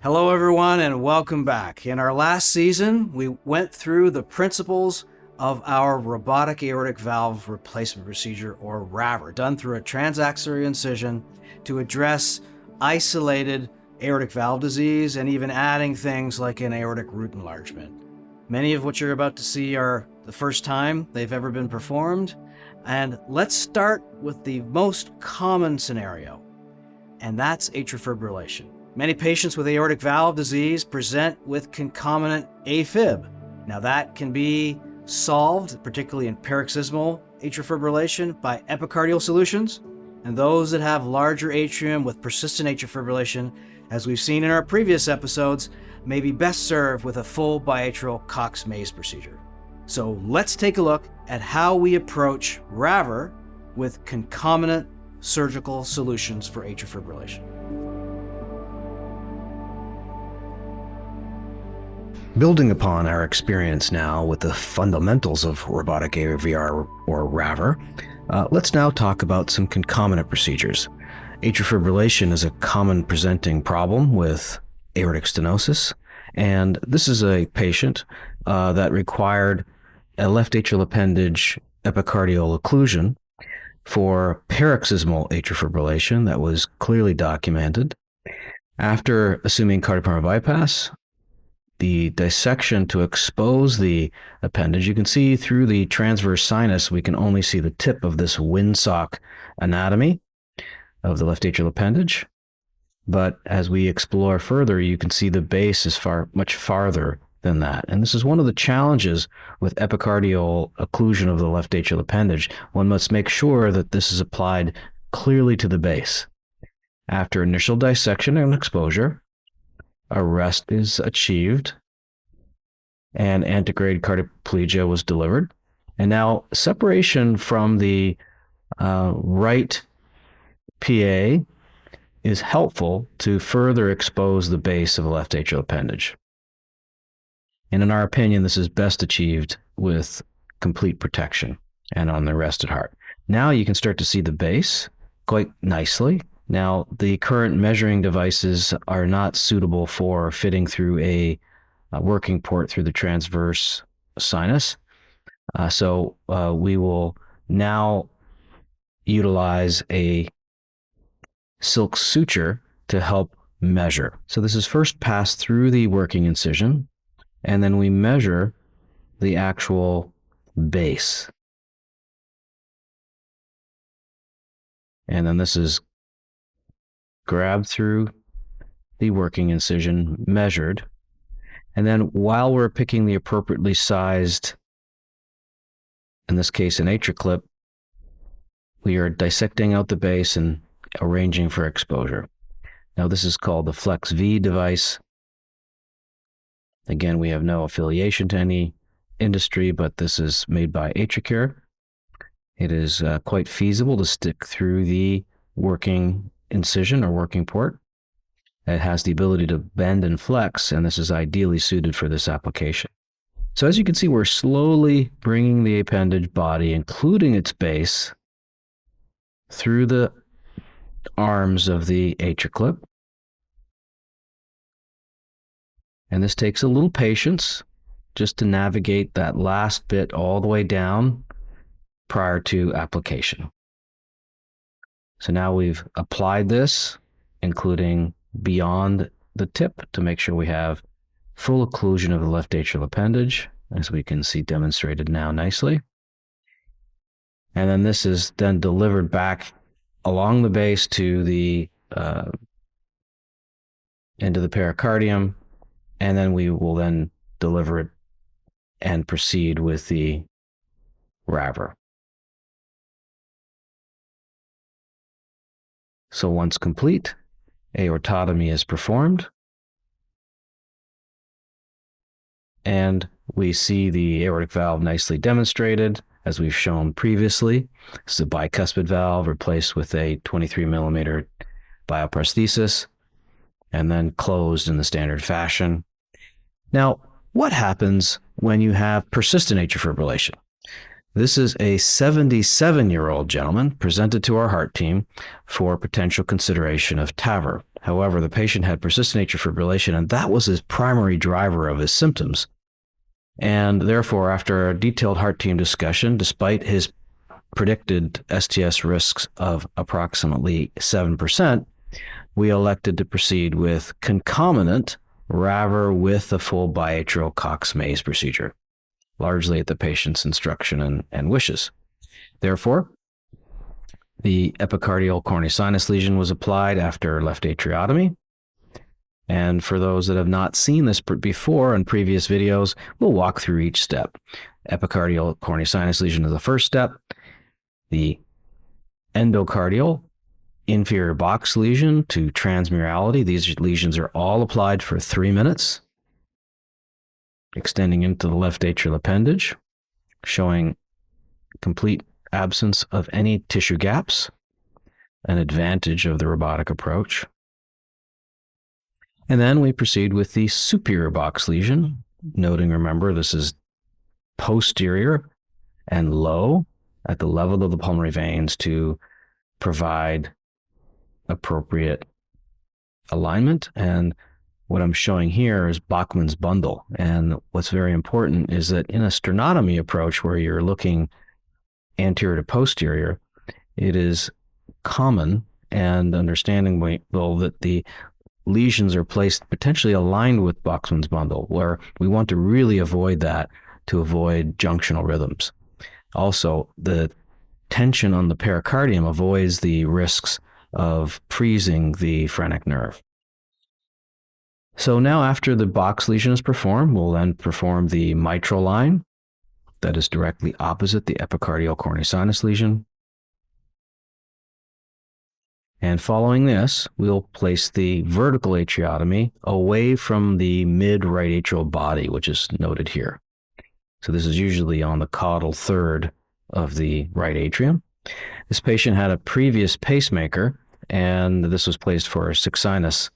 Hello everyone and welcome back. In our last season, we went through the principles of our robotic aortic valve replacement procedure, or RAVR, done through a transaxillary incision to address isolated aortic valve disease and even adding things like an aortic root enlargement. Many of what you're about to see are the first time they've ever been performed. And let's start with the most common scenario, and that's atrial fibrillation. Many patients with aortic valve disease present with concomitant AFib. Now that can be solved, particularly in paroxysmal atrial fibrillation, by epicardial solutions. And those that have larger atrium with persistent atrial fibrillation, as we've seen in our previous episodes, may be best served with a full biatrial Cox-Maze procedure. So let's take a look at how we approach RAVR with concomitant surgical solutions for atrial fibrillation. Building upon our experience now with the fundamentals of robotic RAVR or RAVR, let's now talk about some concomitant procedures. Atrial fibrillation is a common presenting problem with aortic stenosis, and this is a patient that required a left atrial appendage epicardial occlusion for paroxysmal atrial fibrillation that was clearly documented. After assuming cardiopulmonary bypass, the dissection to expose the appendage, you can see through the transverse sinus, we can only see the tip of this windsock anatomy of the left atrial appendage. But as we explore further, you can see the base is much farther than that. And this is one of the challenges with epicardial occlusion of the left atrial appendage. One must make sure that this is applied clearly to the base. After initial dissection and exposure, arrest is achieved, and antegrade cardioplegia was delivered. And now separation from the right PA is helpful to further expose the base of the left atrial appendage. And in our opinion, this is best achieved with complete protection and on the arrested heart. Now you can start to see the base quite nicely. Now, the current measuring devices are not suitable for fitting through a working port through the transverse sinus. So we will now utilize a silk suture to help measure. So this is first passed through the working incision, and then we measure the actual base. And then this is grabbed through the working incision, measured, and then while we're picking the appropriately sized, in this case an AtriClip, we are dissecting out the base and arranging for exposure. Now this is called the Flex V device. Again, we have no affiliation to any industry, but this is made by AtriCure. It is quite feasible to stick through the working incision or working port. It has the ability to bend and flex, and this is ideally suited for this application. So as you can see, we're slowly bringing the appendage body, including its base, through the arms of the AtriClip. And this takes a little patience just to navigate that last bit all the way down prior to application. So now we've applied this, including beyond the tip, to make sure we have full occlusion of the left atrial appendage, as we can see demonstrated now nicely. And then this is then delivered back along the base to the into the pericardium, and then we will then deliver it and proceed with the RAVR. So once complete, aortotomy is performed, and we see the aortic valve nicely demonstrated, as we've shown previously. This is a bicuspid valve replaced with a 23 millimeter bioprosthesis, and then closed in the standard fashion. Now, what happens when you have persistent atrial fibrillation? This is a 77-year-old gentleman presented to our heart team for potential consideration of TAVR. However, the patient had persistent atrial fibrillation, and that was his primary driver of his symptoms. And therefore, after a detailed heart team discussion, despite his predicted STS risks of approximately 7%, we elected to proceed with concomitant RAVR with a full biatrial Cox-Maze procedure, largely at the patient's instruction and wishes. Therefore, the epicardial coronary sinus lesion was applied after left atriotomy. And for those that have not seen this before in previous videos, we'll walk through each step. Epicardial coronary sinus lesion is the first step. The endocardial inferior box lesion to transmurality. These lesions are all applied for 3 minutes, extending into the left atrial appendage, showing complete absence of any tissue gaps, an advantage of the robotic approach. And then we proceed with the superior box lesion, noting, remember, this is posterior and low at the level of the pulmonary veins to provide appropriate alignment. And what I'm showing here is Bachman's bundle. And what's very important is that in a sternotomy approach where you're looking anterior to posterior, it is common and understandable that the lesions are placed potentially aligned with Bachman's bundle, where we want to really avoid that to avoid junctional rhythms. Also, the tension on the pericardium avoids the risks of freezing the phrenic nerve. So now after the box lesion is performed, we'll then perform the mitral line that is directly opposite the epicardial coronary sinus lesion. And following this, we'll place the vertical atriotomy away from the mid-right atrial body, which is noted here. So this is usually on the caudal third of the right atrium. This patient had a previous pacemaker, and this was placed for a sick sinus.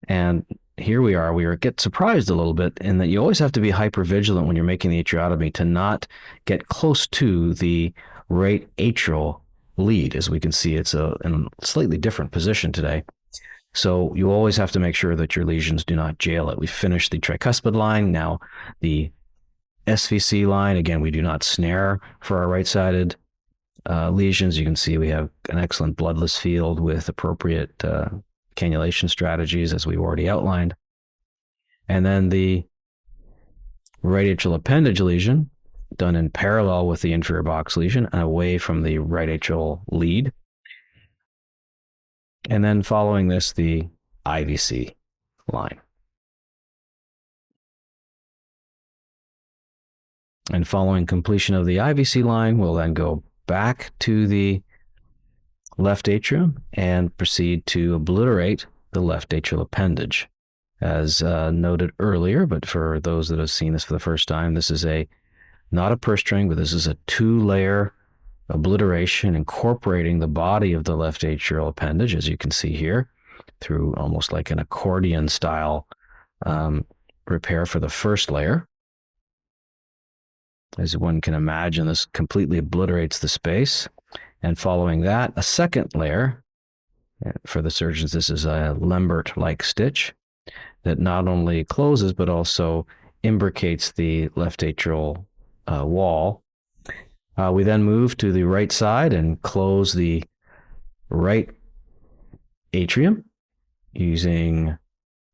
And here we get surprised a little bit in that you always have to be hypervigilant when you're making the atriotomy to not get close to the right atrial lead. As we can see, it's in a slightly different position today. So you always have to make sure that your lesions do not jail it. We finished the tricuspid line. Now the SVC line, again, we do not snare for our right-sided lesions. You can see we have an excellent bloodless field with appropriate cannulation strategies, as we've already outlined. And then the right atrial appendage lesion, done in parallel with the inferior box lesion and away from the right atrial lead. And then following this, the IVC line. And following completion of the IVC line, we'll then go back to the left atrium and proceed to obliterate the left atrial appendage. As noted earlier, but for those that have seen this for the first time, this is not a purse string, but this is a 2-layer obliteration incorporating the body of the left atrial appendage, as you can see here, through almost like an accordion style repair for the first layer. As one can imagine, this completely obliterates the space. And following that, a second layer. For the surgeons, this is a Lambert-like stitch that not only closes, but also imbricates the left atrial wall. We then move to the right side and close the right atrium using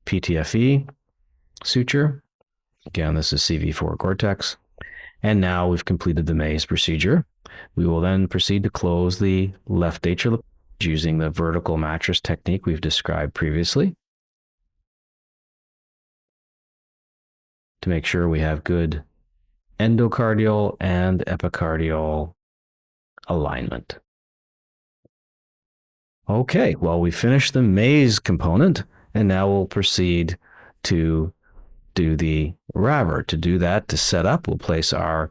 PTFE suture. Again, this is CV4 Cortex. And now we've completed the maze procedure. We will then proceed to close the left atrial using the vertical mattress technique we've described previously to make sure we have good endocardial and epicardial alignment. Okay, well, we finished the maze component, and now we'll proceed to do the RAVR. To do that, to set up, we'll place our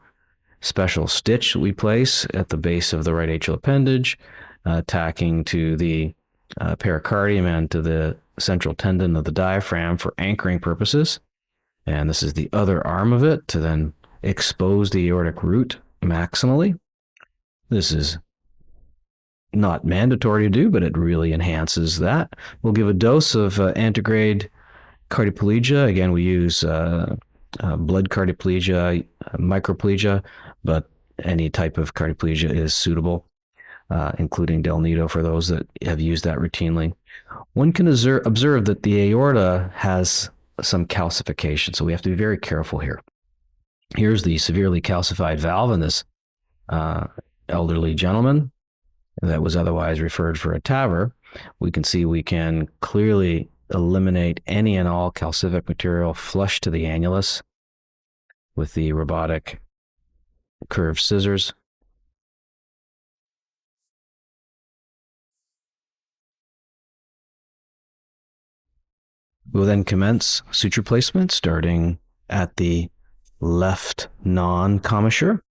special stitch that we place at the base of the right atrial appendage, tacking to the pericardium and to the central tendon of the diaphragm for anchoring purposes. And this is the other arm of it to then expose the aortic root maximally. This is not mandatory to do, but it really enhances that. We'll give a dose of antegrade cardioplegia. Again, we use blood cardioplegia, microplegia, but any type of cardioplegia is suitable, including del nido for those that have used that routinely. One can observe that the aorta has some calcification, so we have to be very careful here. Here's the severely calcified valve in this elderly gentleman that was otherwise referred for a TAVR. We can see we can clearly eliminate any and all calcific material flush to the annulus with the robotic curved scissors. We'll then commence suture placement, starting at the left non-commissure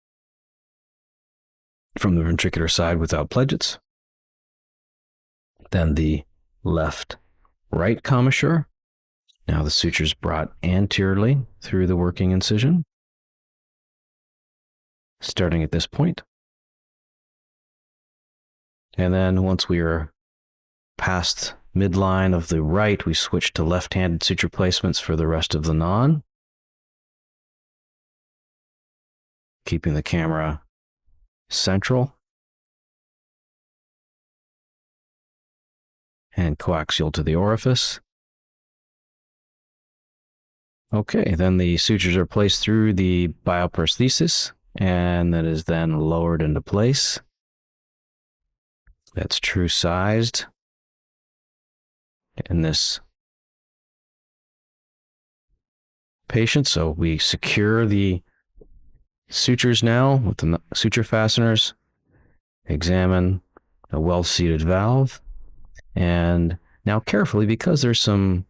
from the ventricular side without pledgets. Then the left-right commissure. Now the suture's brought anteriorly through the working incision, starting at this point. And then once we are past midline of the right, we switch to left-handed suture placements for the rest of the non, keeping the camera central and coaxial to the orifice. Okay, then the sutures are placed through the bioprosthesis, and that is then lowered into place. That's true sized in this patient. So we secure the sutures now with the suture fasteners, examine a well-seated valve, and now carefully, because there's some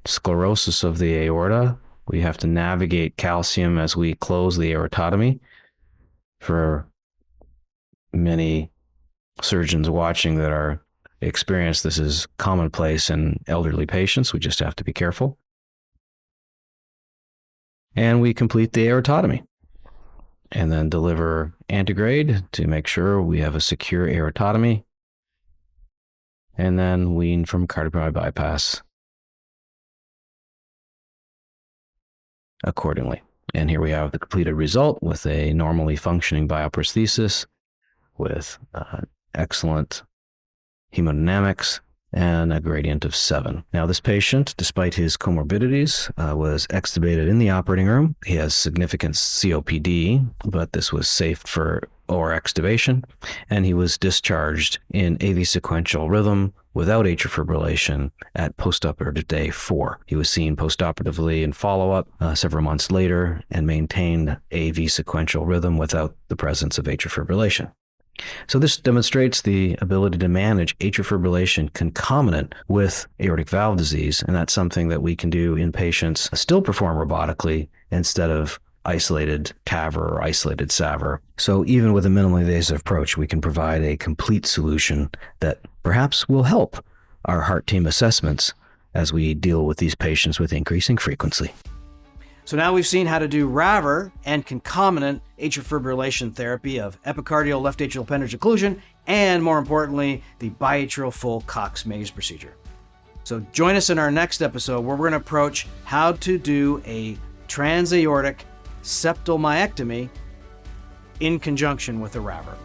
sclerosis of the aorta, we have to navigate calcium as we close the aortotomy. For many surgeons watching that are experienced, this is commonplace in elderly patients. We just have to be careful. And we complete the aortotomy and then deliver antegrade to make sure we have a secure aortotomy, and then wean from cardiopulmonary bypass accordingly. And here we have the completed result with a normally functioning bioprosthesis with excellent hemodynamics and a gradient of 7. Now, this patient, despite his comorbidities, was extubated in the operating room. He has significant COPD, but this was safe for OR extubation, and he was discharged in AV sequential rhythm without atrial fibrillation at postoperative day 4. He was seen postoperatively in follow-up several months later and maintained AV sequential rhythm without the presence of atrial fibrillation. So this demonstrates the ability to manage atrial fibrillation concomitant with aortic valve disease, and that's something that we can do in patients still perform robotically instead of isolated TAVR or isolated SAVR. So even with a minimally invasive approach, we can provide a complete solution that perhaps will help our heart team assessments as we deal with these patients with increasing frequency. So now we've seen how to do RAVR and concomitant atrial fibrillation therapy of epicardial left atrial appendage occlusion, and more importantly, the biatrial full Cox-Maze procedure. So join us in our next episode where we're going to approach how to do a transaortic septal myectomy in conjunction with a RAVR.